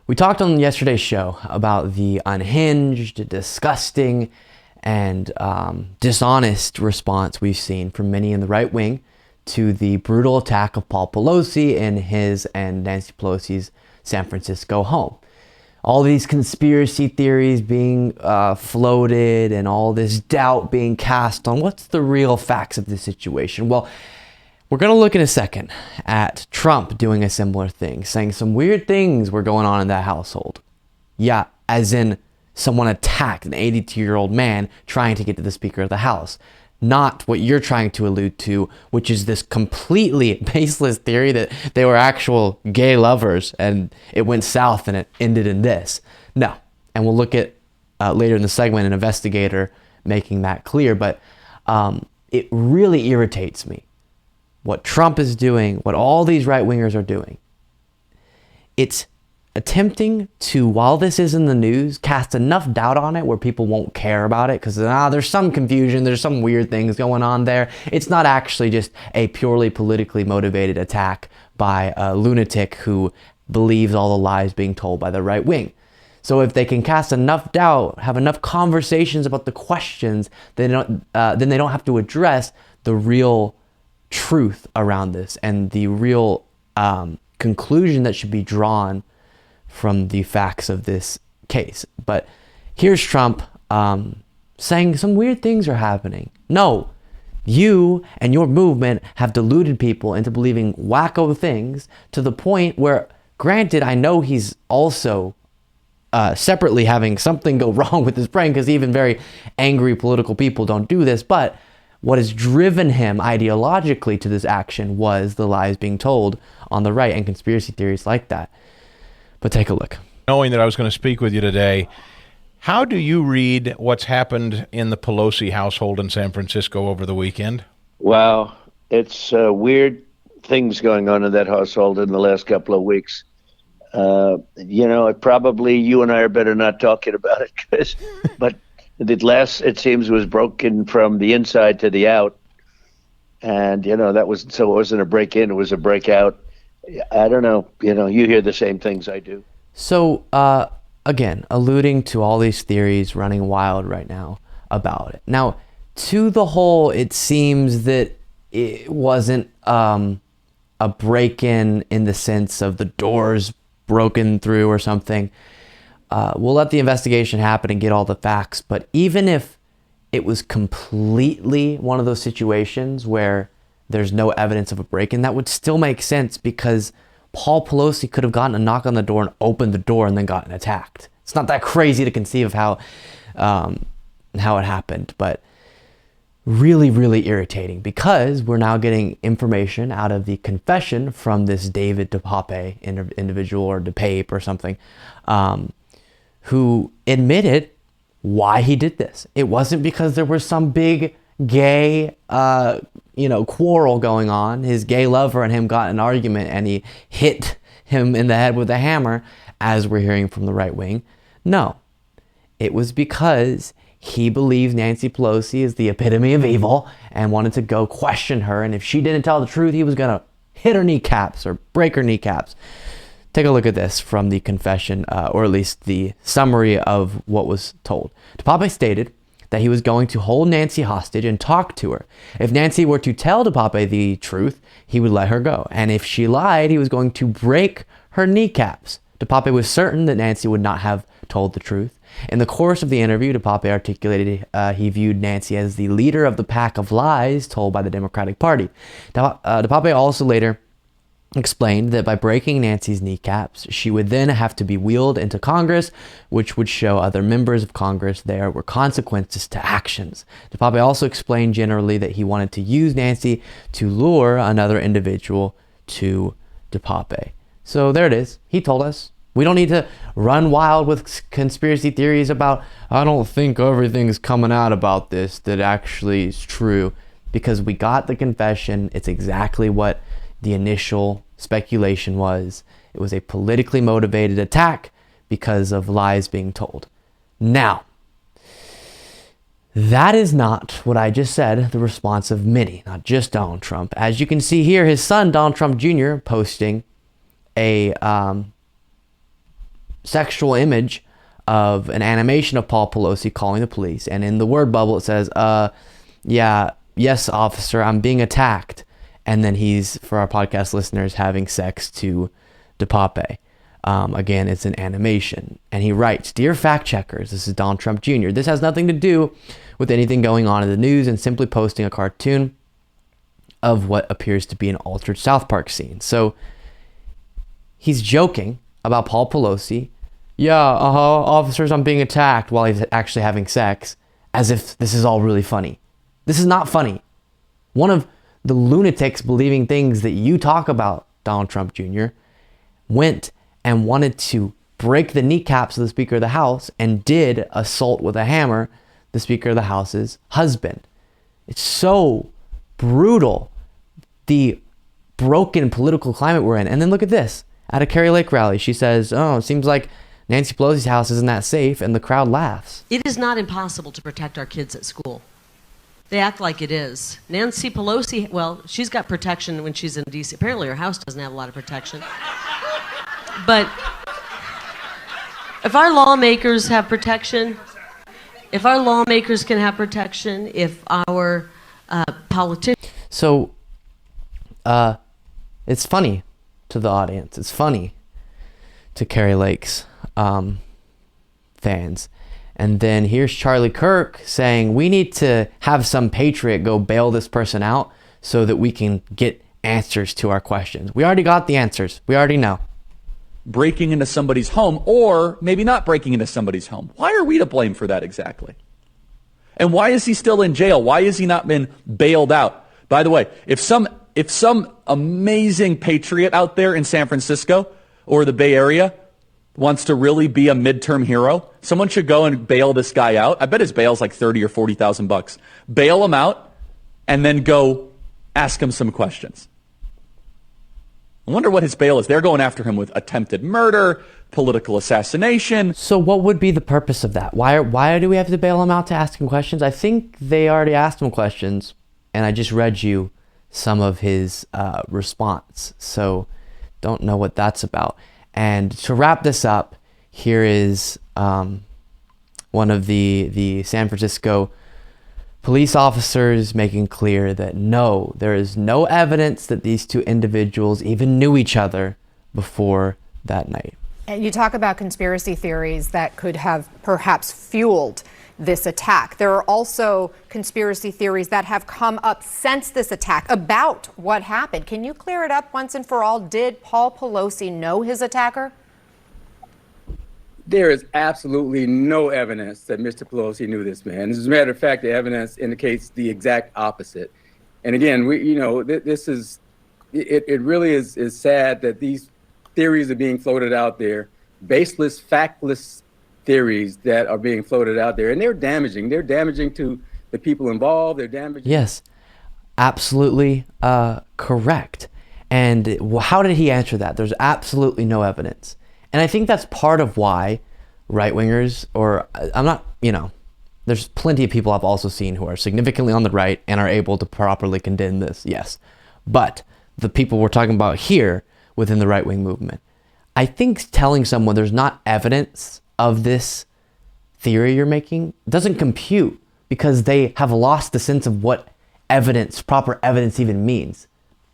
We talked on yesterday's show about the unhinged, disgusting, and dishonest response we've seen from many in the right wing to the brutal attack of Paul Pelosi in his and Nancy Pelosi's San Francisco home. All these conspiracy theories being floated and all this doubt being cast on what's the real facts of the situation. Well, we're going to look in a second at Trump doing a similar thing, saying some weird things were going on in that household. Yeah, as in someone attacked an 82-year-old man trying to get to the Speaker of the House. Not what you're trying to allude to, which is this completely baseless theory that they were actual gay lovers and it went south and it ended in this. No. And we'll look at later in the segment an investigator making that clear. But it really irritates me what Trump is doing, what all these right-wingers are doing. It's attempting to, while this is in the news, cast enough doubt on it where people won't care about it because there's some confusion, there's some weird things going on there. It's not actually just a purely politically motivated attack by a lunatic who believes all the lies being told by the right wing. So if they can cast enough doubt, have enough conversations about the questions, then they don't have to address the real truth around this and the real conclusion that should be drawn from the facts of this case. But here's Trump saying some weird things are happening. No, you and your movement have deluded people into believing wacko things to the point where, granted, I know he's also separately having something go wrong with his brain because even very angry political people don't do this, but what has driven him ideologically to this action was the lies being told on the right and conspiracy theories like that. But take a look. Knowing that I was going to speak with you today, how do you read what's happened in the Pelosi household in San Francisco over the weekend? Wow, it's weird things going on in that household in the last couple of weeks. Probably you and I are better not talking about it, but it seems was broken from the inside to the out. And, it wasn't a break-in, it was a breakout. I don't know. You hear the same things I do. So, again, alluding to all these theories running wild right now about it. Now, to the whole, it seems that it wasn't a break-in in the sense of the doors broken through or something. We'll let the investigation happen and get all the facts. But even if it was completely one of those situations where there's no evidence of a break-in, that would still make sense because Paul Pelosi could have gotten a knock on the door and opened the door and then gotten attacked. It's not that crazy to conceive of how it happened, but really, really irritating because we're now getting information out of the confession from this David DePape individual or DePape or something, who admitted why he did this. It wasn't because there was some big gay quarrel going on. His gay lover and him got in an argument and he hit him in the head with a hammer, as we're hearing from the right wing. No, it was because he believes Nancy Pelosi is the epitome of evil and wanted to go question her. And if she didn't tell the truth, he was going to hit her kneecaps or break her kneecaps. Take a look at this from the confession, or at least the summary of what was told. DePape stated that he was going to hold Nancy hostage and talk to her. If Nancy were to tell DePape the truth, he would let her go. And if she lied, he was going to break her kneecaps. DePape was certain that Nancy would not have told the truth. In the course of the interview, DePape articulated he viewed Nancy as the leader of the pack of lies told by the Democratic Party. DePape also later explained that by breaking Nancy's kneecaps, she would then have to be wheeled into Congress, which would show other members of Congress there were consequences to actions. DePape also explained generally that he wanted to use Nancy to lure another individual to DePape. So there it is. He told us. We don't need to run wild with conspiracy theories about, I don't think everything's coming out about this that actually is true, because we got the confession. It's exactly what the initial speculation was. It was a politically motivated attack because of lies being told. Now, that is not what I just said, the response of many, not just Donald Trump. As you can see here, his son, Donald Trump Jr., posting a sexual image of an animation of Paul Pelosi calling the police. And in the word bubble, it says, yes, officer, I'm being attacked. And then he's, for our podcast listeners, having sex to Pape. Again, it's an animation. And he writes, "Dear fact checkers, this is Donald Trump Jr. This has nothing to do with anything going on in the news and simply posting a cartoon of what appears to be an altered South Park scene." So he's joking about Paul Pelosi. Officers, I'm being attacked, while he's actually having sex, as if this is all really funny. This is not funny. One of the lunatics believing things that you talk about, Donald Trump Jr., went and wanted to break the kneecaps of the Speaker of the House and did assault with a hammer the Speaker of the House's husband. It's so brutal, the broken political climate we're in. And then look at this. At a Kari Lake rally, she says, "Oh, it seems like Nancy Pelosi's house isn't that safe," and the crowd laughs. It is not impossible to protect our kids at school. They act like it is. Nancy Pelosi, well, she's got protection when she's in D.C. Apparently her house doesn't have a lot of protection. But if our lawmakers have protection, if our lawmakers can have protection, if our politicians... So, it's funny to the audience. It's funny to Kari Lake's fans. And then here's Charlie Kirk saying, "We need to have some patriot go bail this person out so that we can get answers to our questions. We already got the answers. We already know." Breaking into somebody's home, or maybe not breaking into somebody's home. Why are we to blame for that exactly? And why is he still in jail? Why has he not been bailed out? By the way, if some amazing patriot out there in San Francisco or the Bay Area wants to really be a midterm hero, someone should go and bail this guy out. I bet his bail's like $30,000 or $40,000. Bail him out and then go ask him some questions. I wonder what his bail is. They're going after him with attempted murder, political assassination. So what would be the purpose of that? Why do we have to bail him out to ask him questions? I think they already asked him questions, and I just read you some of his response. So don't know what that's about. And to wrap this up, here is one of the San Francisco police officers making clear that no, there is no evidence that these two individuals even knew each other before that night. And you talk about conspiracy theories that could have perhaps fueled this attack. There are also conspiracy theories that have come up since this attack about what happened. Can you clear it up once and for all? Did Paul Pelosi know his attacker? There is absolutely no evidence that Mr. Pelosi knew this man. As a matter of fact, the evidence indicates the exact opposite. And again, this is, it really is sad that these theories are being floated out there, baseless, factless theories that are being floated out there, and they're damaging. They're damaging to the people involved. They're damaging. Yes, absolutely correct. And how did he answer that? There's absolutely no evidence. And I think that's part of why right-wingers, or I'm not, there's plenty of people I've also seen who are significantly on the right and are able to properly condemn this, yes. But the people we're talking about here within the right-wing movement, I think telling someone there's not evidence of this theory you're making doesn't compute, because they have lost the sense of what evidence, proper evidence, even means.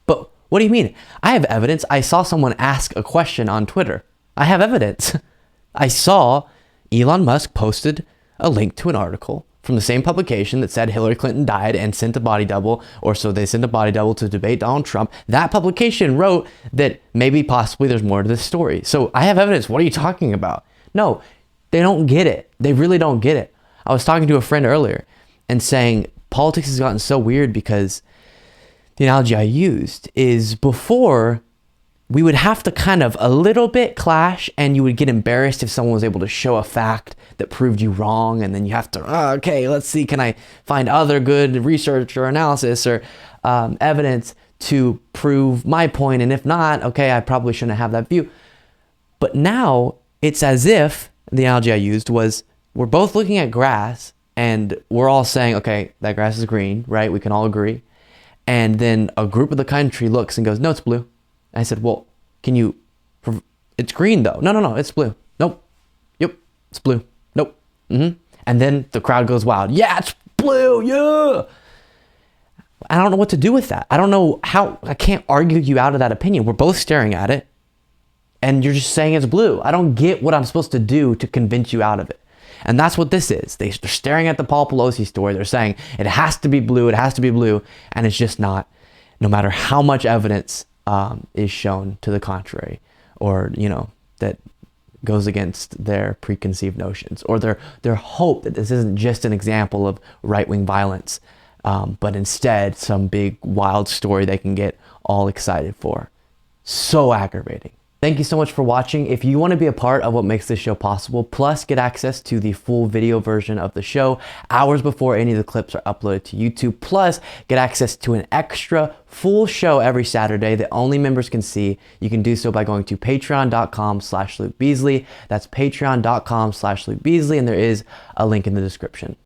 But what do you mean? I have evidence. I saw someone ask a question on Twitter. I have evidence. I saw Elon Musk posted a link to an article from the same publication that said Hillary Clinton died and sent a body double, or so they sent a body double to debate Donald Trump. That publication wrote that maybe possibly there's more to this story. So I have evidence. What are you talking about? No, they don't get it. They really don't get it. I was talking to a friend earlier and saying politics has gotten so weird because the analogy I used is before we would have to kind of a little bit clash, and you would get embarrassed if someone was able to show a fact that proved you wrong. And then you have to, okay, let's see, can I find other good research or analysis or evidence to prove my point? And if not, okay, I probably shouldn't have that view. But now it's as if the analogy I used was we're both looking at grass and we're all saying, okay, that grass is green, right? We can all agree. And then a group of the country looks and goes, no, it's blue. I said, well, it's green though. No, it's blue. Nope, it's blue. Nope. And then the crowd goes wild. Yeah, it's blue. Yeah. I don't know what to do with that. I don't know how. I can't argue you out of that opinion. We're both staring at it, and you're just saying it's blue. I don't get what I'm supposed to do to convince you out of it. And that's what this is. They're staring at the Paul Pelosi story. They're saying it has to be blue. It has to be blue. And it's just not, no matter how much evidence is shown to the contrary, or, that goes against their preconceived notions, or their hope that this isn't just an example of right-wing violence, but instead some big wild story they can get all excited for. So aggravating. Thank you so much for watching. If you want to be a part of what makes this show possible, plus get access to the full video version of the show hours before any of the clips are uploaded to YouTube, plus get access to an extra full show every Saturday that only members can see, you can do so by going to patreon.com/Luke Beasley. That's patreon.com/Luke Beasley, and there is a link in the description.